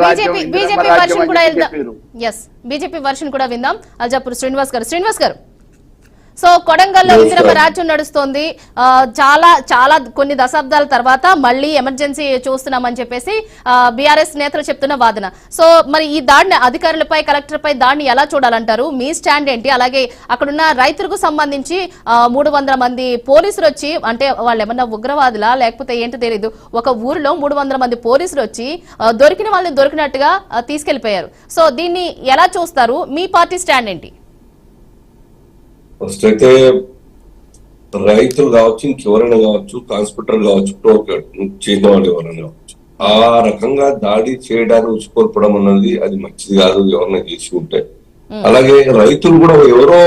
BJP version కూడా BJP version కూడా విందాం. అల్జాపూర్ శ్రీనివాస్ గారు సో కొడంగల్లో ఇందిరమ్మ రాజ్యం నడుస్తోంది. చాలా కొన్ని దశాబ్దాల తర్వాత మళ్ళీ ఎమర్జెన్సీ చూస్తున్నామని చెప్పేసి బీఆర్ఎస్ నేతలు చెప్తున్న వాదన. సో మరి ఈ దాడిని అధికారులపై కలెక్టర్ పై దాడిని ఎలా చూడాలంటారు? మీ స్టాండ్ ఏంటి? అలాగే అక్కడున్న రైతులకు సంబంధించి 300 మంది పోలీసులు వచ్చి, అంటే వాళ్ళు ఏమన్నా ఉగ్రవాదులా లేకపోతే ఏంటో తెలీదు, ఒక ఊరిలో 300 మంది పోలీసులు వచ్చి దొరికిన వాళ్ళని దొరికినట్టుగా తీసుకెళ్లిపోయారు. సో దీన్ని ఎలా చూస్తారు? మీ పార్టీ స్టాండ్ ఏంటి? ఫస్ట్ అయితే రైతులు కావచ్చు, ఇంకెవరైనా కావచ్చు, ట్రాన్స్పోర్టర్ కావచ్చు, చేసిన వాళ్ళు ఎవరైనా కావచ్చు, ఆ రకంగా దాడి చేయడానికి ఉచికొల్పడం అన్నది అది మంచిది కాదు ఎవరైనా చేసి ఉంటే. అలాగే రైతులు కూడా ఎవరో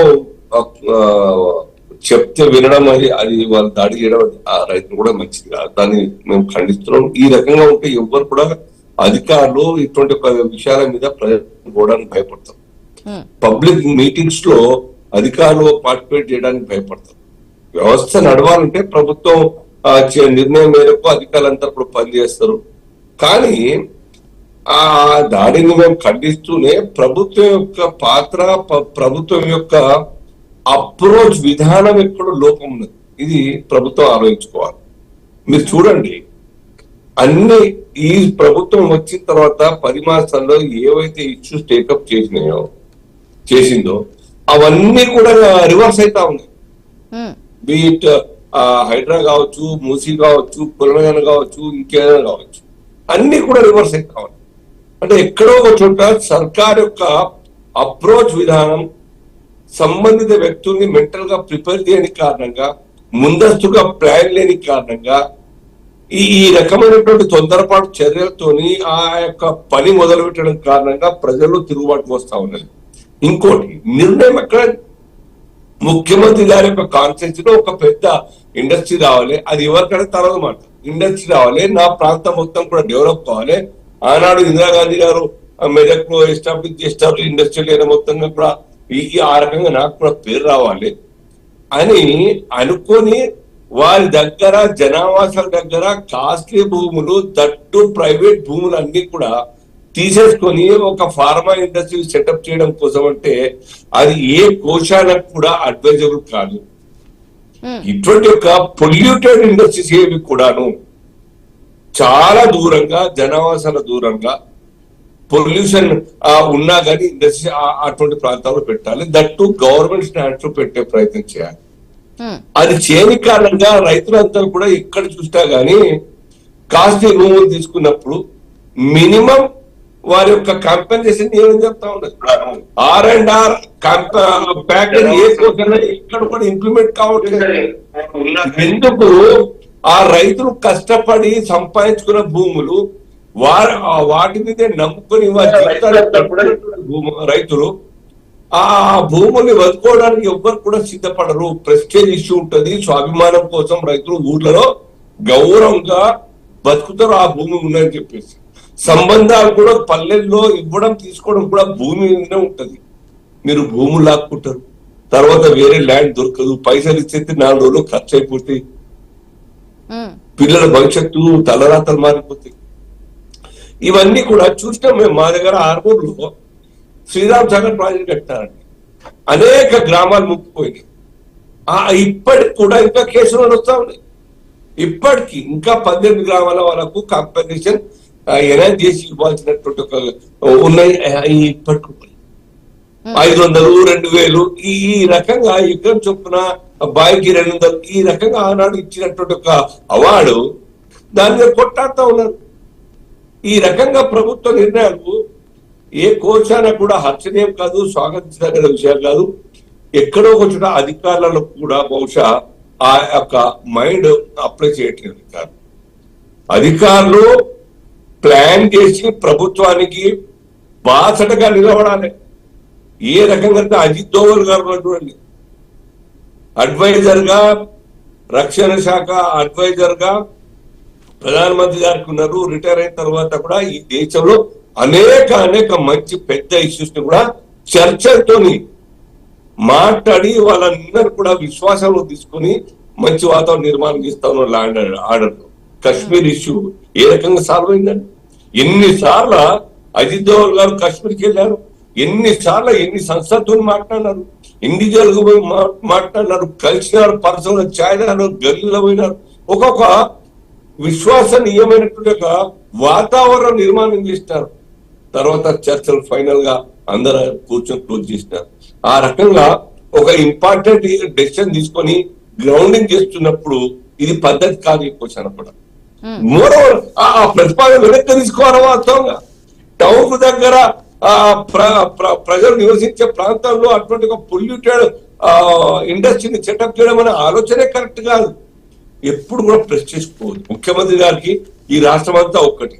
చెప్తే వినడం అది వాళ్ళు దాడి చేయడం ఆ రైతులు కూడా మంచిది కాదు. దాన్ని మేము ఖండిస్తున్నాం. ఈ రకంగా ఉంటే ఎవరు కూడా అధికారులు ఇటువంటి విషయాల మీద ప్రజలు పోవడానికి భయపడతారు. పబ్లిక్ మీటింగ్స్ లో అధికారులు పార్టిసిపేట్ చేయడానికి భయపడతారు. వ్యవస్థ నడవాలంటే ప్రభుత్వం నిర్ణయం మేరకు అధికారులంతా కూడా పనిచేస్తారు. కానీ ఆ దాడిని మేము ఖండిస్తూనే ప్రభుత్వం యొక్క పాత్ర, ప్రభుత్వం యొక్క అప్రోచ్ విధానం ఎక్కడో లోపం ఉన్నది. ఇది ప్రభుత్వం ఆలోచించుకోవాలి. మీరు చూడండి, ఈ ప్రభుత్వం వచ్చిన తర్వాత 10 మాసాల్లో ఏవైతే ఇష్యూస్ టేకప్ చేసిందో అవన్నీ కూడా రివర్స్ అవుతా ఉన్నాయి. బీట్ హైడ్రా కావచ్చు, మూసీ కావచ్చు, కులనగన కావచ్చు, ఇంకేదైనా కావచ్చు, అన్ని కూడా రివర్స్ అవుతా ఉన్నాయి. అంటే ఎక్కడో ఒక చోట సర్కార్ యొక్క అప్రోచ్ విధానం సంబంధిత వ్యక్తుల్ని మెంటల్ గా ప్రిపేర్ చేయని కారణంగా, ముందస్తుగా ప్లాన్ లేని కారణంగా, ఈ రకమైనటువంటి తొందరపాటు చర్యలతోని ఆ యొక్క పని మొదలు పెట్టడం కారణంగా ప్రజల్లో తిరుగుబాటు వస్తా ఉన్నది. ఇంకోటి నిర్ణయం ఎక్కడ, ముఖ్యమంత్రి గారి యొక్క కాన్స్టిట్యూన్సీ లో ఒక పెద్ద ఇండస్ట్రీ రావాలి. అది ఎవరికైనా తర్వాత మాట, ఇండస్ట్రీ రావాలి, నా ప్రాంతం మొత్తం కూడా డెవలప్ కావాలి. ఆనాడు ఇందిరాగాంధీ గారు మెదక్ లో ఎస్టాబ్లిష్ చేస్తారు ఇండస్ట్రియల్ ఏరియా మొత్తంగా కూడా, ఆ రకంగా నాకు కూడా పేరు రావాలి అని అనుకొని వారి దగ్గర జనావాసాల దగ్గర కాస్ట్లీ భూములు, దట్టు ప్రైవేట్ భూములు అన్ని కూడా తీసేసుకొని ఒక ఫార్మా ఇండస్ట్రీ సెటప్ చేయడం కోసం అంటే అది ఏ కోశాలకు కూడా అడ్వైజబుల్ కాదు. ఇటువంటి ఒక పొల్యూటెడ్ ఇండస్ట్రీస్ ఏవి కూడాను చాలా దూరంగా, జనావాసాల దూరంగా పొల్యూషన్ ఉన్నా కానీ ఇండస్ట్రీ అటువంటి ప్రాంతాల్లో పెట్టాలి. దట్టు గవర్నమెంట్ స్టాండ్స్ లో పెట్టే ప్రయత్నం చేయాలి. అది చేయని కారణంగా రైతులంతా కూడా ఎక్కడ చూసినా గానీ కాస్ట్లీ భూములు తీసుకున్నప్పుడు మినిమం వారి యొక్క కాంపెన్సేషన్ ఏమని చెప్తా ఉన్నది. R&R ప్యాకేజ్ ఏ కోసం ఇక్కడ కూడా ఇంప్లిమెంట్ కావట్లేదు. ఎందుకు ఆ రైతులు కష్టపడి సంపాదించుకున్న భూములు వాటి మీదే నమ్ముకొని రైతులు ఆ భూముల్ని వదుకోవడానికి ఎవ్వరు కూడా సిద్ధపడరు. ప్రెస్టేజ్ ఇష్యూ ఉంటది. స్వాభిమానం కోసం రైతులు ఊర్లలో గౌరవంగా బతుకుతారు ఆ భూమి ఉందని చెప్పేసి. సంబంధాలు కూడా పల్లెల్లో ఇవ్వడం తీసుకోవడం కూడా భూమి మీదనే ఉంటది. మీరు భూములు లాక్కుంటారు, తర్వాత వేరే ల్యాండ్ దొరకదు, పైసలు ఇచ్చేస్తే 4 రోజులు ఖర్చు అయిపోతాయి, పిల్లల భవిష్యత్తు తలరాతలు మారిపోతాయి. ఇవన్నీ కూడా చూసినాం మేము. మా దగ్గర ఆర్మూర్లో శ్రీరామ్ సాగర్ ప్రాజెక్ట్ కట్టారండి. అనేక గ్రామాలు ముక్కిపోయినాయి. ఇప్పటికి కూడా ఇంకా కేసులు వస్తా ఉన్నాయి. ఇప్పటికి ఇంకా 18 గ్రామాల వాళ్ళకు కాంపెన్సేషన్ ఎనౌన్స్ చేసి ఇవ్వాల్సినటువంటి ఉన్నాయి. ఇప్పటికి 500, 2000 ఈ రకంగా యుద్ధం చొప్పున బాయికి 200 ఈ రకంగా ఆనాడు ఇచ్చినటువంటి ఒక అవార్డు దాని మీద కొట్టాడుతూ ఉన్నారు. ఈ రకంగా ప్రభుత్వ నిర్ణయాలు ఏ కోశాన కూడా హర్షణీయం కాదు, స్వాగతించదగిన విషయం కాదు. ఎక్కడో కొంచెం అధికారులలో కూడా బహుశా ఆ యొక్క మైండ్ అప్లై చేయట్లేదు. అధికారులు ప్లాన్ చేసి ప్రభుత్వానికి బాసటగా నిలబడాలి. ఏ రకంగా అజిత్ దోవల్ గారు చూడండి, అడ్వైజర్ గా, రక్షణ శాఖ అడ్వైజర్ గా ప్రధానమంత్రి గారికి ఉన్నారు. రిటైర్ అయిన తర్వాత కూడా ఈ దేశంలో అనేక మంచి పెద్ద ఇష్యూస్ ని కూడా చర్చలతోని మాట్లాడి వాళ్ళందరూ కూడా విశ్వాసంలో తీసుకుని మంచి వాతావరణ నిర్మాణం చేస్తా ఉన్నారు. ల్యాండ్ ఆర్డర్ కాశ్మీర్ ఇష్యూ ఏ రకంగా సాల్వ్ అయిందండి. ఎన్నిసార్లు అజిత్ దోవల్ గారు కాశ్మీర్కి వెళ్ళారు, ఎన్ని సంస్థలతో మాట్లాడినారు, ఇండివిజువల్ గా పోయి మాట్లాడినారు, కలిసినారు, పర్సనల్ ఛాయ్ తాగినారు, గల్లీలో పోయినారు. ఒక్కొక్క విశ్వసనీయమైనటువంటి ఒక వాతావరణం నిర్మాణం చేసినారు. తర్వాత చర్చలు ఫైనల్ గా అందరూ కూర్చొని క్లోజ్ చేసినారు. ఆ రకంగా ఒక ఇంపార్టెంట్ డెసిషన్ తీసుకొని గ్రౌండింగ్ చేస్తున్నప్పుడు ఇది పద్ధతి కాదు. క్వశ్చన్ కూడా మోరోవర్ ఆ ప్రతిపాదన వెనక్కి తీసుకోవాలి. వాస్తవంగా టౌన్ కు దగ్గర ప్రజలు నివసించే ప్రాంతాల్లో అటువంటి ఒక పొల్యూటెడ్ ఇండస్ట్రీని సెటప్ చేయడం అనే ఆలోచనే కరెక్ట్ కాదు. ఎప్పుడు కూడా ప్రెస్ చేసుకోవద్దు. ముఖ్యమంత్రి గారికి ఈ రాష్ట్రం అంతా ఒక్కటి,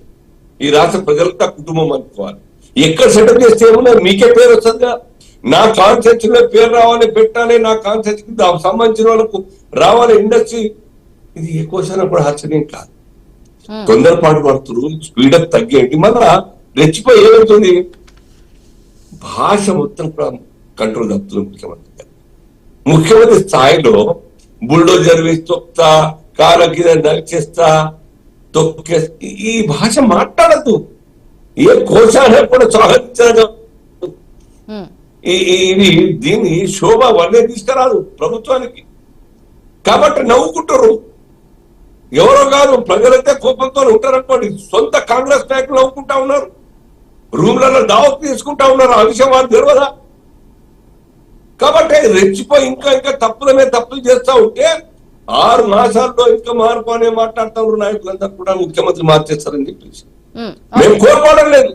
ఈ రాష్ట్ర ప్రజలంతా కుటుంబం అనుకోవాలి. ఎక్కడ సెటప్ చేస్తే ఏమన్నా మీకే పేరు వస్తుందిగా. నా కాన్సెప్ట్ లో పేరు రావాలి, పెట్టాలి, నా కాన్సెప్ట్ కి సంబంధించిన వాళ్ళకు రావాలి ఇండస్ట్రీ. ఇది ఏ క్వశ్చన్ కూడా ఆశ్చర్యం కాదు. తొందరపాటు పడుతున్నారు, స్పీడప్ తగ్గేయండి. మళ్ళా రెచ్చిపోయి ఏమవుతుంది, భాష మొత్తం కంట్రోల్ తప్పుతుంది ముఖ్యమంత్రి గారు. ముఖ్యమంత్రి స్థాయిలో బుల్డోజర్ వేసి తొక్తా, కాల కింద నరిచేస్తా, తొక్కే ఈ భాష మాట్లాడద్దు. ఏ కోశాన్ని కూడా స్వాగతించడం ఇది దీన్ని శోభ వల్లే తీసుకురాదు ప్రభుత్వానికి. కాబట్టి నవ్వుకుంటారు. ఎవరో కాదు, ప్రజలైతే కోపంతో ఉంటారనుకోండి. సొంత కాంగ్రెస్ నాయకులు నవ్వుకుంటా ఉన్నారు, రూమ్లలో దావత్ తీసుకుంటా ఉన్నారు. ఆ విషయం వాళ్ళు తెలియదా? కాబట్టి రెచ్చిపోయి ఇంకా తప్పులు చేస్తా ఉంటే 6 మాసాల్లో ఇంకా మార్పు అనే మాట్లాడుతూ ఉన్నారు నాయకులందరూ కూడా. ముఖ్యమంత్రి మార్చేస్తారని చెప్పేసి మేము కోరుకోవడం లేదు,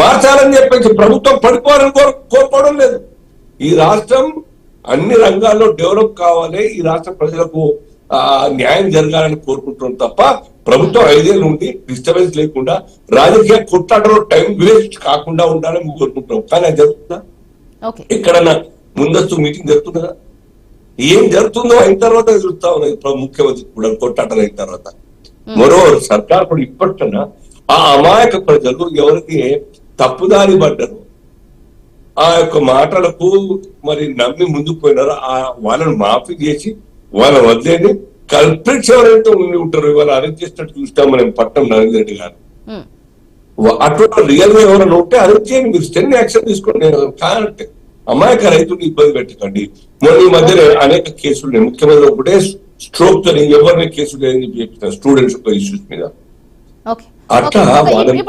మార్చాలని చెప్పేసి ప్రభుత్వం పడిపోవాలని కోరుకోవడం లేదు. ఈ రాష్ట్రం అన్ని రంగాల్లో డెవలప్ కావాలి, ఈ రాష్ట్ర ప్రజలకు న్యాయం జరగాలని కోరుకుంటున్నాం తప్ప ప్రభుత్వం 5 ఏళ్ళు ఉండి డిస్టర్బెన్స్ లేకుండా రాజకీయ కొట్లాటలో టైం వేస్ట్ కాకుండా ఉండాలని కోరుకుంటున్నాం. కానీ అది జరుగుతుందా? ఎక్కడన్నా ముందస్తు మీటింగ్ జరుగుతుందా? ఏం జరుగుతుందో అయిన తర్వాత చూస్తా ఉన్నది ముఖ్యమంత్రి కూడా కొట్లాటలు అయిన తర్వాత. మరో సర్కార్ కూడా ఇప్పటికన్నా ఆ అమాయక ప్రజలు ఎవరికి తప్పుదారి పడ్డారు, ఆ యొక్క మాటలకు మరి నమ్మి ముందుకు పోయినారు, వాళ్ళని మాఫీ చేసి వాళ్ళ వదిలేని కల్ప్రిట్స్ ఎవరైతే ఉండి ఉంటారో ఇవాళ అరెస్ట్ చేసినట్టు చూస్తాం మనం పట్నం నరేంద్ర రెడ్డి గారు. అటువంటి రియల్ గా ఎవరైనా ఉంటే అరెస్ట్ చేయండి, మీరు స్టెన్ యాక్షన్ తీసుకోండి. కాదంటే అమాయక రైతులు ఇబ్బంది పెట్టకండి. మొన్న ఈ మధ్యనే అనేక కేసులు ముఖ్యమంత్రి ఒకటే స్ట్రోక్ తో ఎవరిని కేసులు లేదని చెప్పి స్టూడెంట్స్ ఇష్యూస్ మీద అట్లా వాళ్ళని